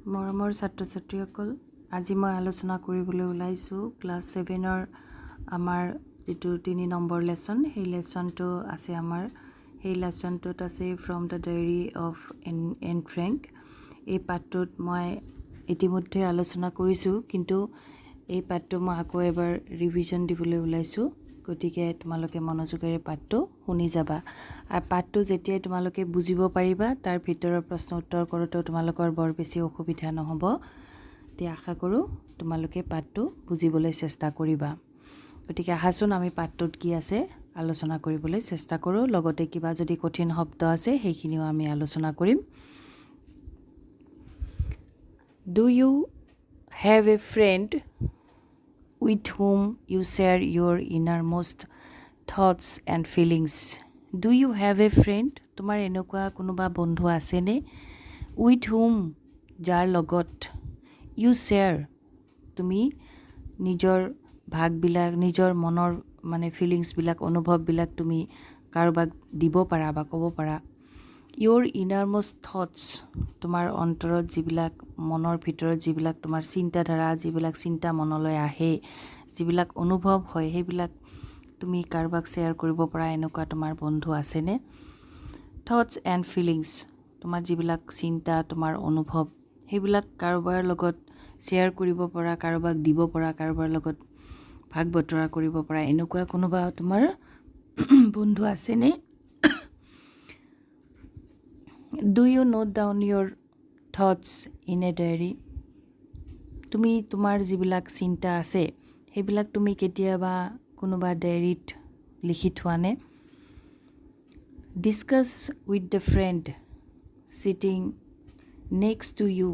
মৰমৰ ছাত্ৰ-ছাত্ৰীসকল, আজি মই আলোচনা কৰিবলৈ ওলাইছোঁ ক্লাছ 7ৰ আমাৰ যেটো 3 নম্বৰ লেসন, সেই লেসনটো আছে আমাৰ। সেই লেসনটোত আছে from the diary of N Frank. এই পাঠটোত মই ইতিমধ্যে আলোচনা কৰিছোঁ, কিন্তু এই পাঠটো মই আকৌ এবাৰ ৰিভিজন দিবলৈ ওলাইছোঁ। গতিকে তোমালোকে মনোযোগেৰে পাঠটো শুনি যাবা। আৰু পাঠটো যেতিয়াই তোমালোকে বুজিব পাৰিবা, তাৰ ভিতৰৰ প্ৰশ্ন উত্তৰ কৰোঁতে তোমালোকৰ বৰ বেছি অসুবিধা নহ'ব। তে আশা কৰোঁ তোমালোকে পাঠটো বুজিবলৈ চেষ্টা কৰিবা। গতিকে আহাচোন আমি পাঠটোত কি আছে আলোচনা কৰিবলৈ চেষ্টা কৰোঁ। লগতে কিবা যদি কঠিন শব্দ আছে সেইখিনিও আমি আলোচনা কৰিম। Do you have a friend with whom you share your innermost thoughts and feelings? Do you have a friend? তোমাৰ এনেকুৱা কোনোবা বন্ধু আছেনে? With whom, যাৰ লগত you share, তুমি নিজৰ ভাগবিলাক, নিজৰ মনৰ ফিলিংছবিলাক, অনুভৱবিলাক তুমি কাৰোবাক দিব পাৰা বা ক'ব পাৰা। Your innermost thoughts, তোমাৰ অন্তৰত যিবিলাক, মনৰ ভিতৰত যিবিলাক তোমাৰ চিন্তাধাৰা, যিবিলাক চিন্তা মনলৈ আহে, যিবিলাক অনুভৱ হয়, সেইবিলাক তুমি কাৰোবাক শ্বেয়াৰ কৰিব পৰা এনেকুৱা তোমাৰ বন্ধু আছেনে? Thoughts and feelings, তোমাৰ যিবিলাক চিন্তা, তোমাৰ অনুভৱ, সেইবিলাক কাৰোবাৰ লগত শ্বেয়াৰ কৰিব পৰা, কাৰোবাক দিব পৰা, কাৰোবাৰ লগত ভাগ বতৰা কৰিব পৰা এনেকুৱা কোনোবা তোমাৰ বন্ধু আছেনে? Do you note down your thoughts in a diary? তুমি তোমাৰ যিবিলাক চিন্তা আছে সেইবিলাক তুমি কেতিয়াবা কোনোবা ডায়েৰীত লিখি থোৱানে? Discuss with the friend sitting next to you,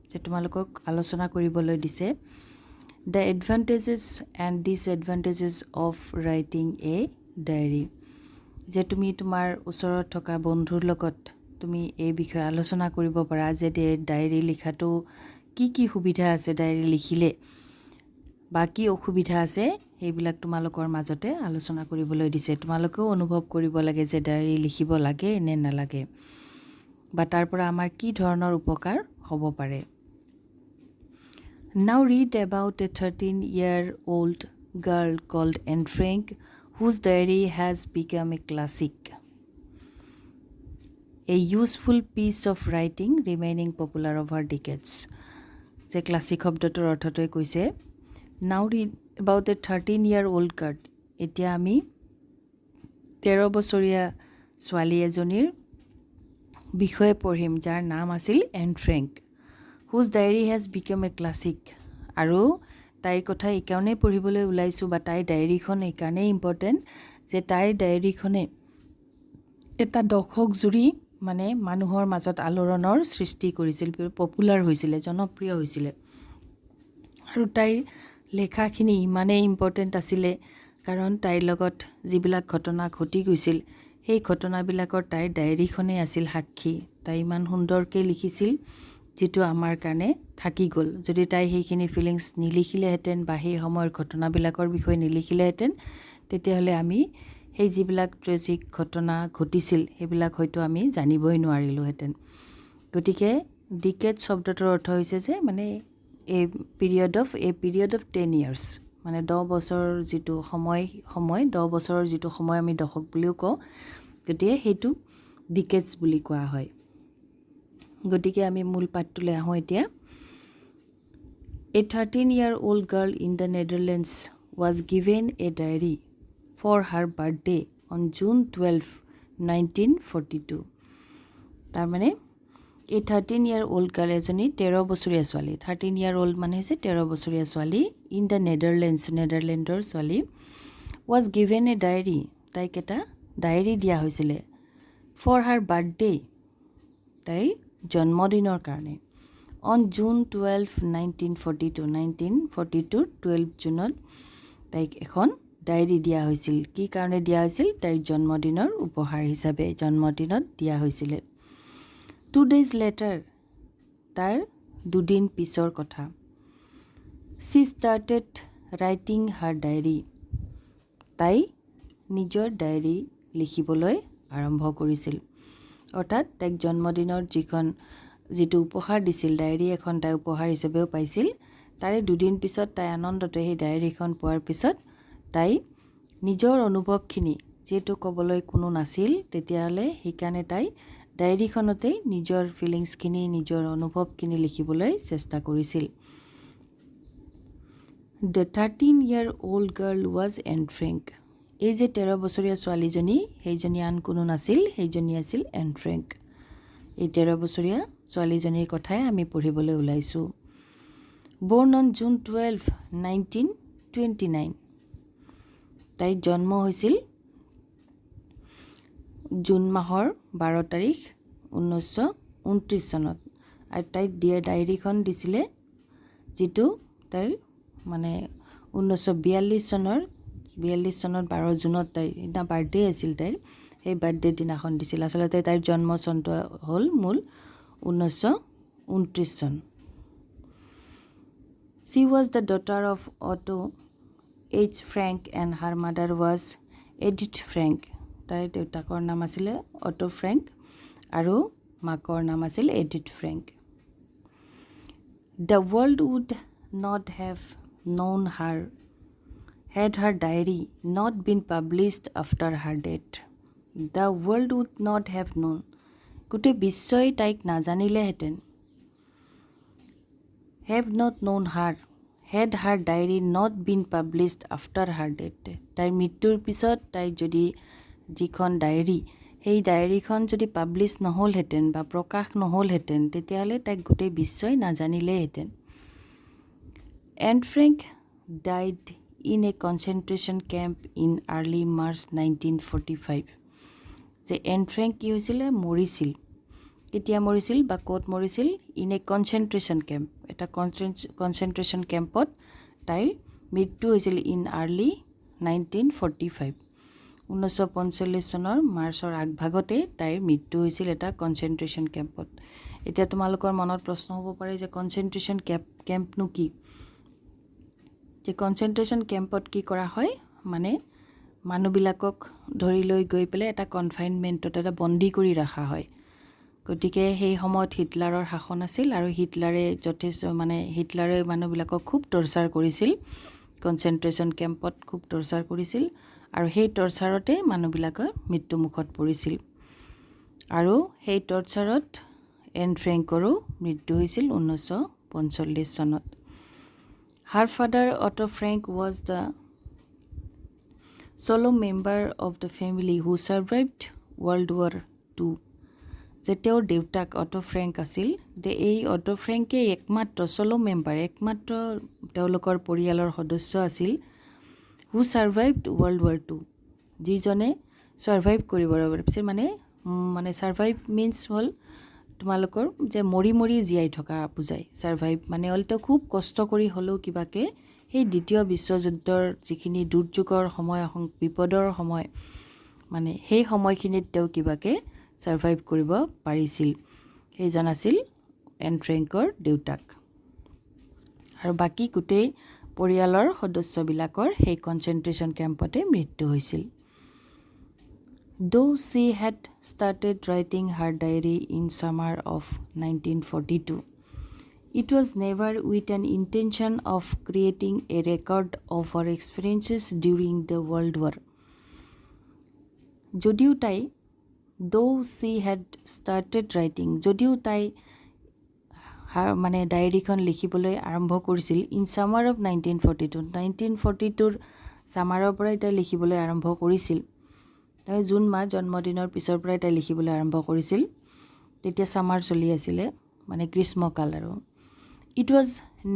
যে তোমালোকক আলোচনা কৰিবলৈ দিছে। The advantages and disadvantages of writing a diary, যে তুমি তোমাৰ ওচৰত থকা বন্ধুৰ লগত তুমি এই বিষয়ে আলোচনা কৰিব পাৰা যে ডায়েৰী লিখাটো কি সুবিধা আছে, ডায়েৰী লিখিলে বা কি অসুবিধা আছে, সেইবিলাক তোমালোকৰ মাজতে আলোচনা কৰিবলৈ দিছে। তোমালোকেও অনুভৱ কৰিব লাগে যে ডায়েৰী লিখিব লাগে নে নালাগে, বা তাৰ পৰা আমাৰ কি ধৰণৰ উপকাৰ হ'ব পাৰে। Now read about a 13-year-old girl called Anne Frank, whose diary has become a classic, a useful piece of writing remaining popular over decades. যে ক্লাছিক শব্দটোৰ অৰ্থটোৱে কৈছে Now read about a 13-year-old girl. এতিয়া আমি 13 বছৰীয়া ছোৱালী এজনীৰ বিষয়ে পঢ়িম, যাৰ নাম আছিল N Frank. Whose diary has become a classic. আৰু তাইৰ কথা এইকাৰণেই পঢ়িবলৈ ওলাইছোঁ, বা তাইৰ ডায়েৰীখন এইকাৰণেই ইম্পৰ্টেণ্ট যে তাইৰ ডায়েৰীখনে এটা দশক জুৰি মানুহৰ মাজত আলোড়নৰ সৃষ্টি কৰিছিল, পপুলাৰ হৈছিলে, জনপ্ৰিয় হৈছিলে। আৰু তাইৰ লেখাখিনি ইমানেই ইম্পৰ্টেণ্ট আছিলে কাৰণ তাইৰ লগত যিবিলাক ঘটনা ঘটি গৈছিল সেই ঘটনাবিলাকৰ তাইৰ ডায়েৰীখনেই আছিল সাক্ষী। তাই ইমান সুন্দৰকৈ লিখিছিল যিটো আমাৰ কাৰণে থাকি গ'ল। যদি তাই সেইখিনি ফিলিংছ নিলিখিলেহেঁতেন বা সেই সময়ৰ ঘটনাবিলাকৰ বিষয়ে নিলিখিলেহেঁতেন, তেতিয়াহ'লে আমি সেই যিবিলাক ট্ৰেজিক ঘটনা ঘটিছিল সেইবিলাক হয়তো আমি জানিবই নোৱাৰিলোহেঁতেন। গতিকে ডিকেড শব্দটোৰ অৰ্থ হৈছে যে এ পিৰিয়ড অফ 10 years, 10 বছৰৰ যিটো সময় 10 বছৰৰ যিটো সময় আমি দশক বুলিও কওঁ, গতিকে সেইটো ডিকেডছ বুলি কোৱা হয়। গতিকে আমি মূল পাঠটোলৈ আহোঁ এতিয়া। A 13-year-old girl in the Netherlands was given a diary for her birthday on June 12, 1942. তাৰমানে এই 13-year-old girl এজনী 13 বছৰীয়া ছোৱালী, 13-year-old হৈছে 13 বছৰীয়া ছোৱালী, ইন দ্য নেডাৰলেণ্ডছ, নেডাৰলেণ্ডৰ ছোৱালী, was given a diary, তাইক এটা ডায়েৰী দিয়া হৈছিলে, for her birthday, তাইৰ জন্মদিনৰ কাৰণে, on June 12, 1942, 12 জুনত তাইক এখন ডায়েৰী দিয়া হৈছিল। কি কাৰণে দিয়া হৈছিল? তাইৰ জন্মদিনৰ উপহাৰ হিচাপে জন্মদিনত দিয়া হৈছিলে। 2 days later, তাৰ দুদিন পিছৰ কথা, she started writing her diary, তাই নিজৰ ডায়েৰী লিখিবলৈ আৰম্ভ কৰিছিল। অৰ্থাৎ তাইক জন্মদিনৰ যিখন যেটো উপহাৰ দিছিল ডায়েৰী এখন তাই উপহাৰ হিচাপেও পাইছিল তাৰে দুদিন পিছত তাই আনন্দতে সেই ডায়েৰীখন পোৱাৰ পিছত তাই নিজৰ অনুভৱখিনি যেটো ক'বলৈ কোনো নাছিল তেতিয়ালে হিকানে তাই ডায়েৰীখনতে নিজৰ ফিলিংছখিনি নিজৰ অনুভৱখিনি লিখিবলৈ চেষ্টা কৰিছিল The 13-year-old girl was Anne Frank. এই যে 13 বছৰীয়া ছোৱালীজনী সেইজনী আন কোনো নাছিল সেইজনী আছিল এন ফ্ৰেংক এই 13 বছৰীয়া ছোৱালীজনীৰ কথাই আমি পঢ়িবলৈ ওলাইছো born on June 12 1929 তাইৰ জন্ম হৈছিল জুন মাহৰ 12 তাৰিখ 1929 চনত আৰু তাই ডায়েৰীখন দিছিলে যেটো তাই মানে 1942 চনৰ 12 জুনত তাই এটা বাৰ্থডে আছিল তাইৰ এই বাৰ্থডে দিনাখন দিছিল আসলতে তাইৰ জন্ম চনটো হল মূল 1929 চন She was the daughter of Otto H. Frank and her mother was Edith Frank. তাইৰ দেউতাকৰ নাম আছিল অটো ফ্ৰেংক আৰু মাকৰ নাম আছিল Edith Frank The world would not have known her had her diary not been published after her death. The world would not have known. গোটে বিশ্বই তাইক নাজানিলেহেঁতেন have not known her had her diary not been published after her death. তাইৰ মৃত্যুৰ পিছত তাই যদি যিখন diary সেই ডায়েৰীখন যদি পাব্লিছ নহলহেঁতেন বা প্ৰকাশ নহলহেঁতেন তেতিয়াহ'লে তাইক গোটেই বিশ্বই নাজানিলেহেঁতেন Anne Frank died in a concentration camp in early March 1945. যে এন ফ্ৰেংক কি হৈছিল মৰিছিল কেতিয়া মৰিছিল বা ক'ত মৰিছিল ইন এ কনচেন্ট্ৰেশ্যন কেম্প এটা কনচেন্ট্ৰেশ্যন কেম্পত তাইৰ মৃত্যু হৈছিল ইন আৰ্লি 1945 1945 চনৰ মাৰ্চৰ আগভাগতে তাইৰ মৃত্যু হৈছিল এটা কনচেন্ট্ৰেশ্যন কেম্পত এতিয়া তোমালোকৰ মনত প্ৰশ্ন হ'ব পাৰে যে কনচেন্ট্ৰেশ্যন কেম্পনো কি যে কনচেন্ট্ৰেশ্যন কেম্পত কি কৰা হয় মানে মানুহবিলাকক ধৰি লৈ গৈ পেলাই এটা কনফাইনমেণ্টত এটা বন্দী কৰি ৰাখা হয় গতিকে সেই সময়ত হিটলাৰৰ শাসন আছিল আৰু হিটলাৰে যথেষ্ট মানে হিটলাৰে মানুহবিলাকক খুব টৰ্চাৰ কৰিছিল কনচেন্ট্ৰেশ্যন কেম্পত খুব টৰ্চাৰ কৰিছিল আৰু সেই টৰ্চাৰতে মানুহবিলাকৰ মৃত্যুমুখত পৰিছিল আৰু সেই টৰ্চাৰত এন ফ্ৰেংকৰো মৃত্যু হৈছিল 1945 চনত Her father Otto Frank was the solo member of the family who survived World War II. যে তেওঁৰ দেউতাক অটো ফ্ৰেংক আছিল যে এই অটো ফ্ৰেংকে একমাত্ৰ সলো মেম্বাৰ একমাত্ৰ তেওঁলোকৰ পৰিয়ালৰ সদস্য আছিল who survived World War II যিজনে সাৰ্ভাইভ কৰিব পাৰিছিল মানে সাৰ্ভাইভ মিন্স হল তোমালোকৰ যে মৰি মৰি জীয়াই থকা বুজাই সাৰ্ভাইভ মানে হলতো খুব কষ্ট কৰি হলেও কিবাকে সেই দ্বিতীয় বিশ্বযুদ্ধৰ যিখিনি দুৰ্যোগৰ সময় বিপদৰ সময় মানে সেই সময়খিনিত তেওঁ কিবাকে সাৰ্ভাইভ কৰিব পাৰিছিল সেইজন আছিল এন ফ্ৰেংকৰ দেউতাক আৰু বাকি গোটেই পৰিয়ালৰ সদস্যবিলাকৰ সেই কনচেন্ট্ৰেশ্যন কেম্পতে মৃত্যু হৈছিল Though she had started writing her diary in summer of 1942, it was never with an intention of creating a record of her experiences during the World War. যদিও তাই though she had started writing যদিও তাই মানে ডায়েৰীখন লিখিবলৈ আৰম্ভ কৰিছিল in summer of 1942 সামাৰৰ পৰাই তাই লিখিবলৈ আৰম্ভ কৰিছিল তাই জুন মাহ জন্মদিনৰ পিছৰ পৰাই তাই লিখিবলৈ আৰম্ভ কৰিছিল তেতিয়া সামাৰ চলি আছিল মানে গ্ৰীষ্মকাল আৰু it was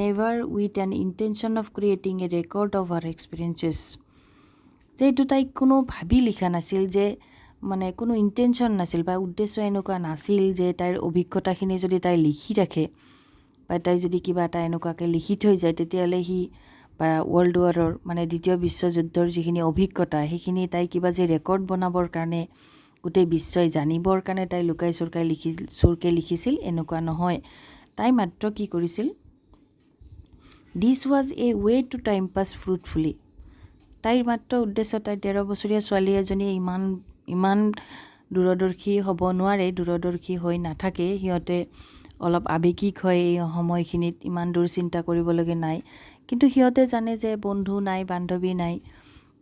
never with an intention of creating a record of her experiences যেটো তাই কোনো ভাবি লিখা নাছিল যে মানে কোনো ইন্টেনশন নাছিল বা উদ্দেশ্য এনেকুৱা নাছিল যে তাইৰ অভিজ্ঞতাখিনি যদি তাই লিখি ৰাখে বা তাই যদি কিবা এটা এনেকুৱাকে লিখি থৈ যায় তেতিয়ালে হি বা ওয়াৰ্ল্ড ওয়াৰৰ মানে দ্বিতীয় বিশ্বযুদ্ধৰ যিখিনি অভিজ্ঞতা সেইখিনি তাই কিবা যে ৰেকৰ্ড বনাবৰ কাৰণে গোটেই বিশ্বই জানিবৰ কাৰণে তাই লুকাই চুৰকে লিখিছিল এনেকুৱা নহয় তাই মাত্ৰ কি কৰিছিল This was a way to time pass fruitfully তাইৰ মাত্ৰ উদ্দেশ্য তাই 13 বছৰীয়া ছোৱালী এজনী ইমান দূৰদৰ্শী হ'ব নোৱাৰে দূৰদৰ্শী হৈ নাথাকে হিয়তে অলপ আৱেগিক হয় এই সময়খিনিত, ইমান দূৰ চিন্তা কৰিবলগীয়া নাই। কিন্তু সিহঁতে জানে যে বন্ধু নাই, বান্ধৱী নাই,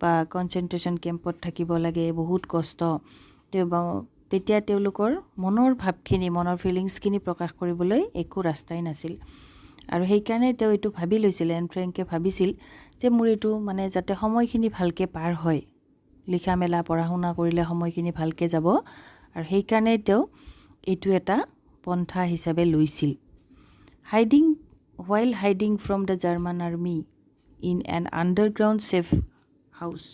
বা কনচেনট্ৰেশ্যন কেম্পত থাকিব লাগে, বহুত কষ্ট। তেতিয়া তেওঁলোকৰ মনৰ ভাৱখিনি, মনৰ ফিলিংছখিনি প্ৰকাশ কৰিবলৈ একো ৰাস্তাই নাছিল। আৰু সেইকাৰণে তেওঁ এইটো ভাবি লৈছিল, এন ফ্ৰেংকে ভাবিছিল যে মোৰ এইটো মানে যাতে সময়খিনি ভালকৈ পাৰ হয়, লিখা মেলা পঢ়া শুনা কৰিলে সময়খিনি ভালকৈ যাব, আৰু সেইকাৰণে তেওঁ এইটো এটা পন্থা হিচাপে লৈছিল। while hiding from the German army in an underground safe house,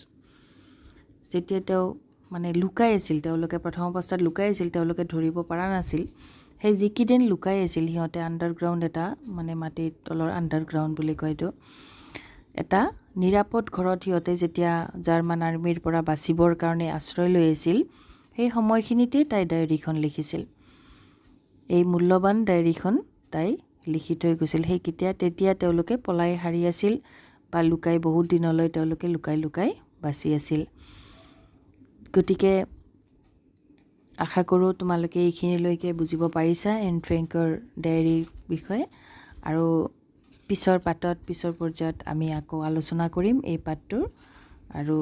যেতিয়া তেওঁ মানে লুকাই আছিল, তেওঁলোকে প্ৰথম অৱস্থাত লুকাই আছিল, তেওঁলোকে ধৰিব পৰা নাছিল। সেই যিকেইদিন লুকাই আছিল সিহঁতে আণ্ডাৰগ্ৰাউণ্ড এটা, মানে মাটিৰ তলৰ আণ্ডাৰগ্ৰাউণ্ড বুলি কয় এইটো, এটা নিৰাপদ ঘৰত সিহঁতে যেতিয়া জাৰ্মান আৰ্মিৰ পৰা বাচিবৰ কাৰণে আশ্ৰয় লৈ আছিল, সেই সময়খিনিতে তাই ডায়েৰীখন লিখিছিল। এই মূল্যৱান ডায়েৰীখন তাই লিখি থৈ গৈছিল। তেতিয়া তেওঁলোকে পলাই হাৰি আছিল, বা লুকাই বহুত দিনলৈ তেওঁলোকে লুকাই লুকাই বাচি আছিল। গতিকে আশা কৰোঁ তোমালোকে এইখিনিলৈকে বুজিব পাৰিছা এন ফ্ৰেংকৰ ডায়েৰীৰ বিষয়ে। আৰু পিছৰ পৰ্যায়ত আমি আকৌ আলোচনা কৰিম এই পাঠটোৰ, আৰু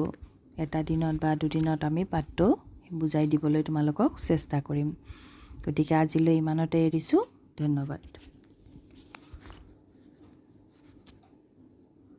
এটা দিনত বা দুদিনত আমি পাঠটো বুজাই দিবলৈ তোমালোকক চেষ্টা কৰিম। গতিকে আজিলৈ ইমানতে এৰিছোঁ। ধন্যবাদ।